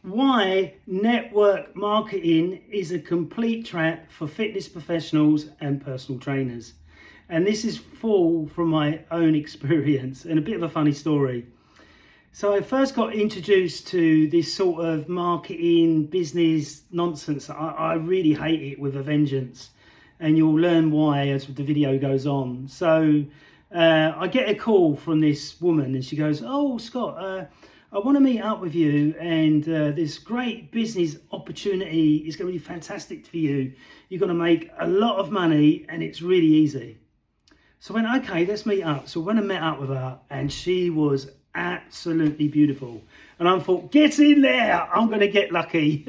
Why network marketing is a complete trap for fitness professionals and personal trainers. And this is full from my own experience and a bit of a funny story. So I first got introduced to this sort of marketing business nonsense. I really hate it with a vengeance, and you'll learn why as the video goes on. So I get a call from this woman and she goes, "Oh, Scott, I want to meet up with you, and this great business opportunity is going to be fantastic for you. You're going to make a lot of money and it's really easy." So I went, okay, let's meet up. So when I met up with her, and she was absolutely beautiful. And I thought, get in there, I'm going to get lucky.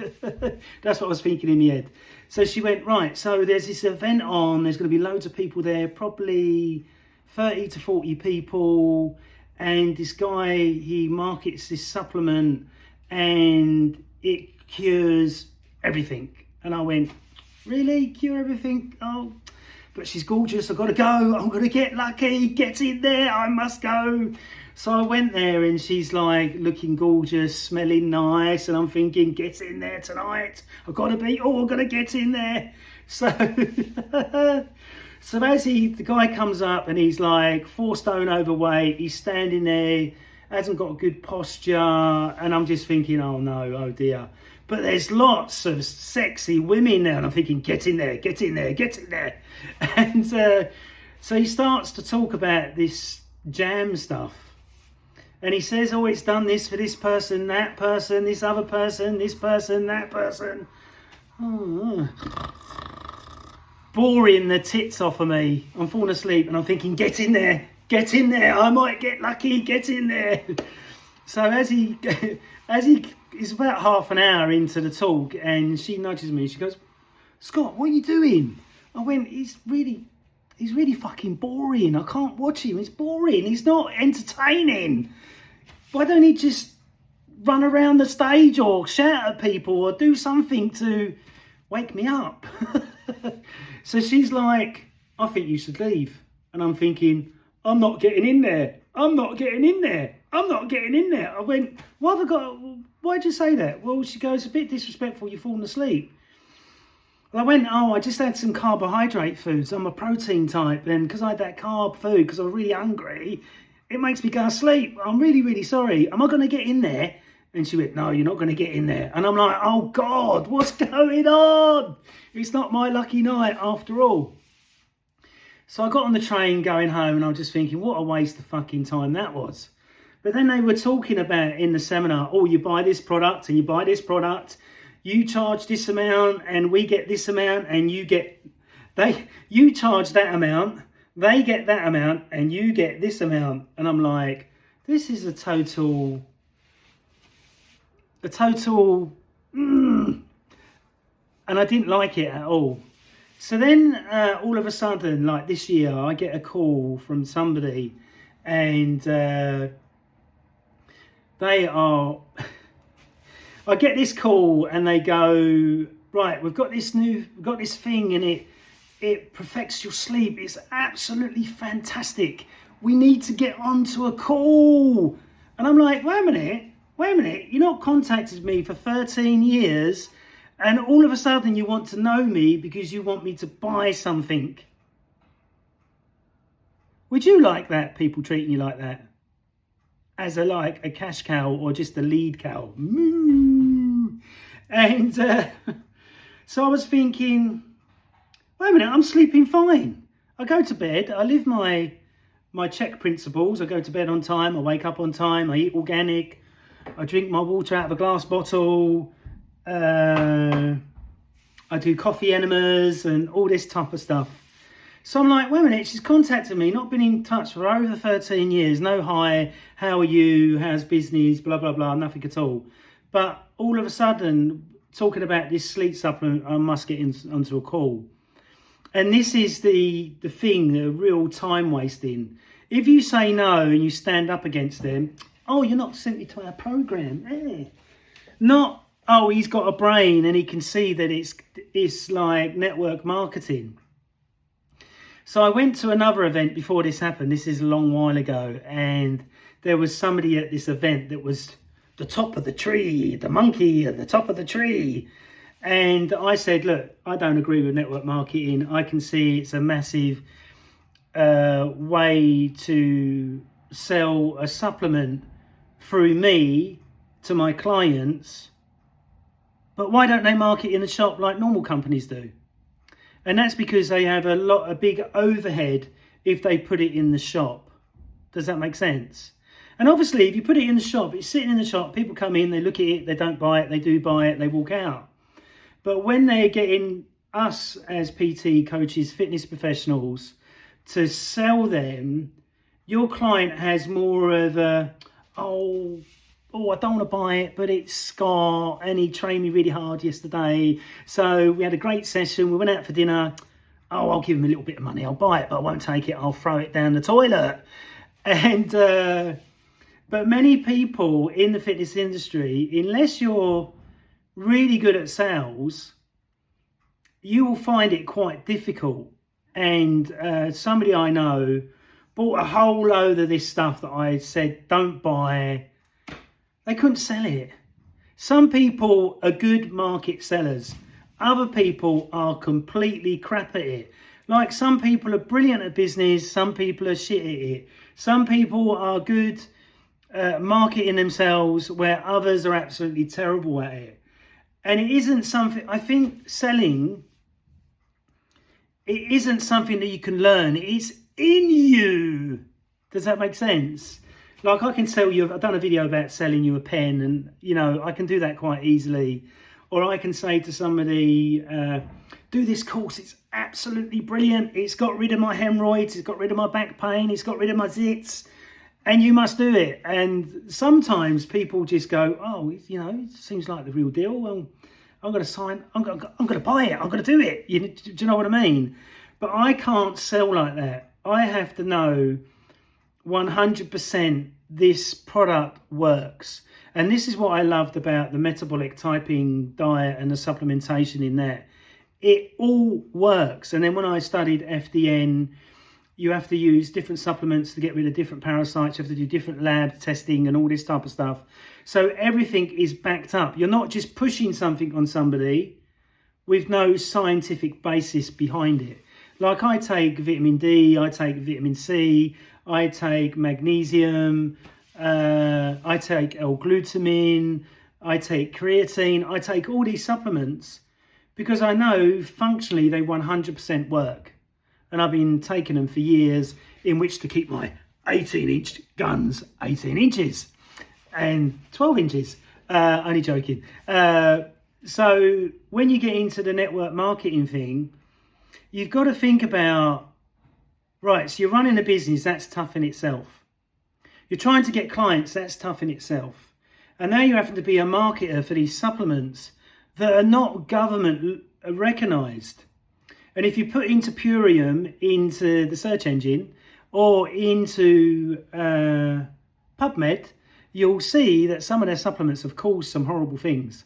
That's what I was thinking in my head. So she went, right, so there's this event on, there's going to be loads of people there, probably 30 to 40 people. And this guy, he markets this supplement and it cures everything. And I went, really? Cure everything? Oh, but she's gorgeous. I've got to go. I'm going to get lucky. Get in there. I must go. So I went there and she's like looking gorgeous, smelling nice. And I'm thinking, get in there tonight. I've got to be, I'm going to get in there. So, so as the guy comes up and he's like 4 stone overweight, he's standing there, hasn't got a good posture. And I'm just thinking, oh no, oh dear. But there's lots of sexy women there, and I'm thinking, get in there, get in there, get in there. And so he starts to talk about this jam stuff. And he says, oh, it's done this for this person, this other person, this person, that person. Oh, boring the tits off of me. I'm falling asleep and I'm thinking, get in there, I might get lucky, get in there. So as he it's about half an hour into the talk, and she nudges me, she goes, Scott, what are you doing? I went, he's really fucking boring. I can't watch him, he's boring, he's not entertaining. Why don't he just run around the stage or shout at people or do something to wake me up? So she's like, I think you should leave. And I'm thinking, I'm not getting in there. I went, why'd you say that? Well, she goes, a bit disrespectful, you've fallen asleep. And I went, I just had some carbohydrate foods. I'm a protein type, and because I had that carb food, because I was really hungry, it makes me go to sleep. I'm really, really sorry. Am I going to get in there? And she went, no, you're not going to get in there. And I'm like, oh God, what's going on? It's not my lucky night after all. So I got on the train going home, and I was just thinking, what a waste of fucking time that was. But then they were talking about in the seminar, oh, you buy this product and you buy this product, you charge this amount and we get this amount, and you charge that amount, they get that amount, and you get this amount. And I'm like, this is a total, and I didn't like it at all. So then all of a sudden, like this year, I get a call from somebody, and I get this call and they go, right, we've got this thing, and it perfects your sleep. It's absolutely fantastic. We need to get onto a call. And I'm like, wait a minute. You're not contacted me for 13 years. And all of a sudden you want to know me because you want me to buy something. Would you like that, people treating you like that? As a cash cow or just a lead cow? Moo. And so I was thinking, wait a minute, I'm sleeping fine. I go to bed, I live my Chek principles. I go to bed on time, I wake up on time, I eat organic, I drink my water out of a glass bottle. I do coffee enemas and all this type of stuff. So I'm like, wait a minute, she's contacted me, not been in touch for over 13 years. No hi, how are you, how's business, blah, blah, blah, nothing at all. But all of a sudden, talking about this sleep supplement, I must get onto a call. And this is the thing, the real time wasting. If you say no and you stand up against them, oh, you're not sent me to our program. Not, oh, he's got a brain and he can see that it's like network marketing. So I went to another event before this happened. This is a long while ago. And there was somebody at this event that was the top of the tree, the monkey at the top of the tree. And I said, look, I don't agree with network marketing. I can see it's a massive way to sell a supplement through me to my clients. But why don't they market in the shop like normal companies do? And that's because they have a big overhead if they put it in the shop. Does that make sense? And obviously, if you put it in the shop, it's sitting in the shop, people come in, they look at it, they don't buy it, they do buy it, they walk out. But when they're getting us as PT coaches, fitness professionals, to sell them, your client has more of a, oh, I don't want to buy it, but it's Scott and he trained me really hard yesterday. So we had a great session. We went out for dinner. Oh, I'll give him a little bit of money. I'll buy it, but I won't take it. I'll throw it down the toilet. And, but many people in the fitness industry, unless you're really good at sales, you will find it quite difficult. And somebody I know bought a whole load of this stuff that I said, don't buy. They couldn't sell it. Some people are good market sellers. Other people are completely crap at it. Like some people are brilliant at business. Some people are shit at it. Some people are good marketing themselves where others are absolutely terrible at it. And it isn't something, I think selling, it isn't something that you can learn. It's in you. Does that make sense? Like I can sell you, I've done a video about selling you a pen and, you know, I can do that quite easily. Or I can say to somebody, do this course, it's absolutely brilliant. It's got rid of my hemorrhoids, it's got rid of my back pain, it's got rid of my zits, and you must do it. And sometimes people just go, oh, you know, it seems like the real deal. Well, I'm going to sign, I'm going to buy it, I'm going to do it. Do you know what I mean? But I can't sell like that. I have to know 100% this product works. And this is what I loved about the metabolic typing diet and the supplementation in that. It all works. And then when I studied FDN, you have to use different supplements to get rid of different parasites. You have to do different lab testing and all this type of stuff. So everything is backed up. You're not just pushing something on somebody with no scientific basis behind it. Like I take vitamin D, I take vitamin C, I take magnesium, I take L-glutamine, I take creatine, I take all these supplements because I know functionally they 100% work. And I've been taking them for years in which to keep my 18-inch guns 18 inches and 12 inches. Only joking. So when you get into the network marketing thing, you've got to think about, right, so you're running a business, that's tough in itself. You're trying to get clients, that's tough in itself. And now you happen to be a marketer for these supplements that are not government recognised. And if you put into Purium into the search engine or into PubMed, you'll see that some of their supplements have caused some horrible things.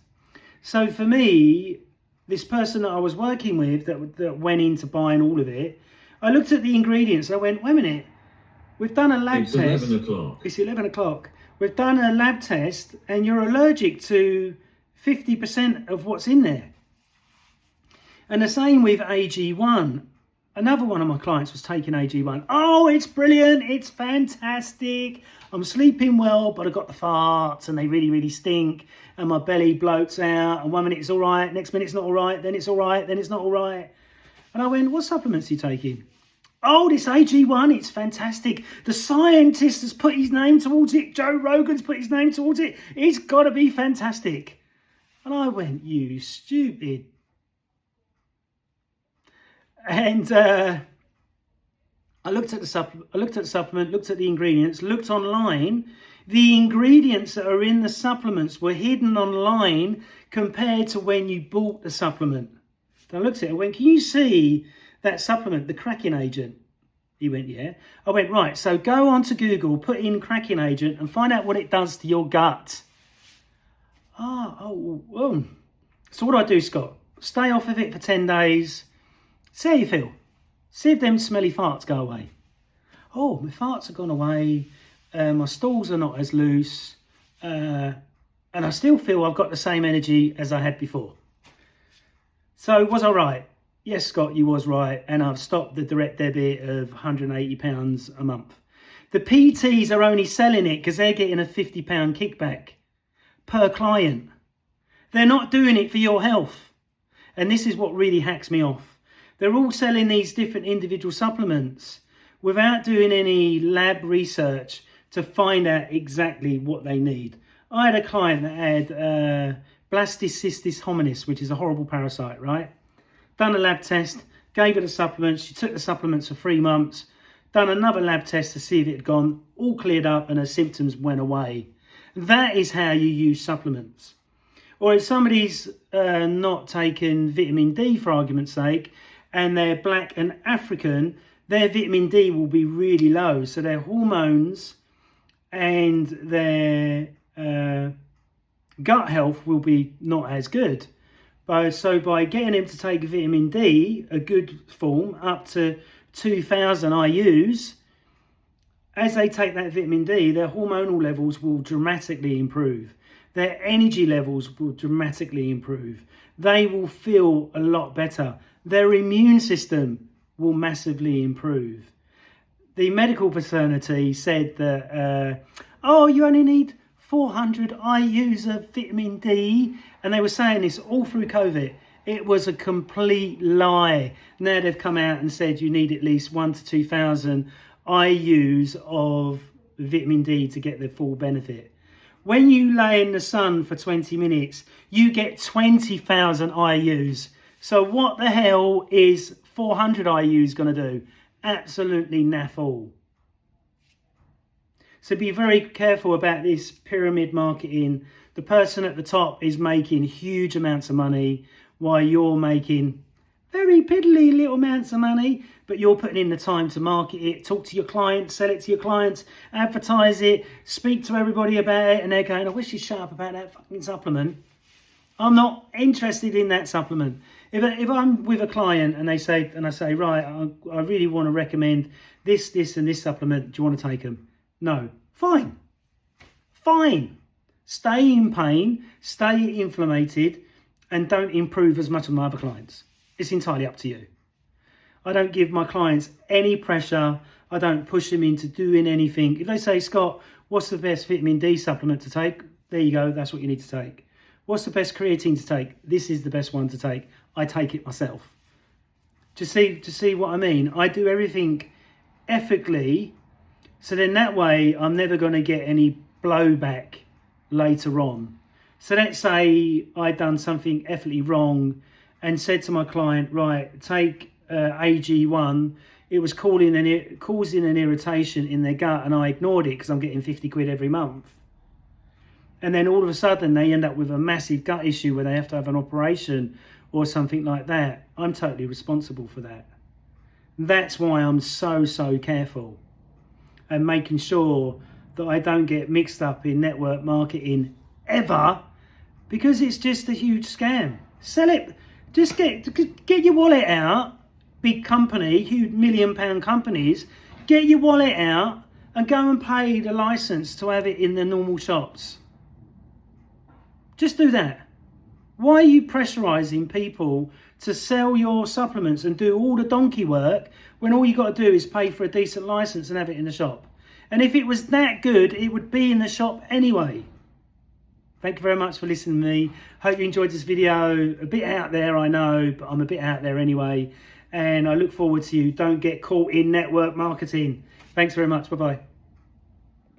So for me, this person that I was working with that went into buying all of it, I looked at the ingredients. I went, wait a minute, we've done a lab test. It's 11 o'clock. It's 11 o'clock. We've done a lab test and you're allergic to 50% of what's in there. And the same with AG1. Another one of my clients was taking AG1. Oh, it's brilliant. It's fantastic. I'm sleeping well, but I got the farts and they really, really stink. And my belly bloats out. And 1 minute it's all right. Next minute it's not all right. Then it's all right. Then it's not all right. And I went, what supplements are you taking? Oh, this AG1, it's fantastic. The scientist has put his name towards it. Joe Rogan's put his name towards it. It's got to be fantastic. And I went, you stupid. And I looked at the supplement, looked at the ingredients, looked online. The ingredients that are in the supplements were hidden online compared to when you bought the supplement. So I looked at it and went, can you see that supplement, the cracking agent? He went, yeah. I went, right, so go onto Google, put in cracking agent and find out what it does to your gut. Oh. So what do I do, Scott? Stay off of it for 10 days. See how you feel. See if them smelly farts go away. Oh, my farts have gone away. My stools are not as loose. and I still feel I've got the same energy as I had before. So was I right? Yes, Scott, you was right. And I've stopped the direct debit of £180 a month. The PTs are only selling it because they're getting a £50 kickback per client. They're not doing it for your health. And this is what really hacks me off. They're all selling these different individual supplements without doing any lab research to find out exactly what they need. I had a client that had blastocystis hominis, which is a horrible parasite, right? Done a lab test, gave her the supplements. She took the supplements for 3 months, done another lab test to see if it had gone, all cleared up and her symptoms went away. That is how you use supplements. Or if somebody's not taking vitamin D, for argument's sake, and they're black and African, their vitamin D will be really low. So their hormones and their gut health will be not as good. So by getting them to take vitamin D, a good form, up to 2,000 IUs, as they take that vitamin D, their hormonal levels will dramatically improve. Their energy levels will dramatically improve. They will feel a lot better. Their immune system will massively improve. The medical fraternity said that, you only need 400 IUs of vitamin D. And they were saying this all through COVID. It was a complete lie. Now they've come out and said you need at least 1,000 to 2,000 IUs of vitamin D to get the full benefit. When you lay in the sun for 20 minutes, you get 20,000 IUs. So what the hell is 400 IUs going to do? Absolutely naff all. So be very careful about this pyramid marketing. The person at the top is making huge amounts of money while you're making very piddly little amounts of money, but you're putting in the time to market it, talk to your clients, sell it to your clients, advertise it, speak to everybody about it, and they're going, I wish you'd shut up about that fucking supplement. I'm not interested in that supplement. If I'm with a client and I say, right, I really want to recommend this, and this supplement, do you want to take them? No. Fine. Stay in pain, stay inflamed, and don't improve as much as my other clients. It's entirely up to you. I don't give my clients any pressure. I don't push them into doing anything. If they say, Scott, what's the best vitamin D supplement to take? There you go. That's what you need to take. What's the best creatine to take? This is the best one to take. I take it myself. To see what I mean? I do everything ethically. So then that way, I'm never going to get any blowback later on. So let's say I'd done something ethically wrong and said to my client, right, take AG1. It was causing an irritation in their gut, and I ignored it because I'm getting 50 quid every month. And then all of a sudden they end up with a massive gut issue where they have to have an operation or something like that. I'm totally responsible for that. That's why I'm so careful and making sure that I don't get mixed up in network marketing ever, because it's just a huge scam. Sell it. Just get your wallet out, big company, huge £1 million companies, get your wallet out and go and pay the license to have it in the normal shops. Just do that. Why are you pressurizing people to sell your supplements and do all the donkey work when all you got to do is pay for a decent license and have it in the shop? And if it was that good, it would be in the shop anyway. Thank you very much for listening to me. Hope you enjoyed this video. A bit out there, I know, but I'm a bit out there anyway. And I look forward to you. Don't get caught in network marketing. Thanks very much. Bye-bye.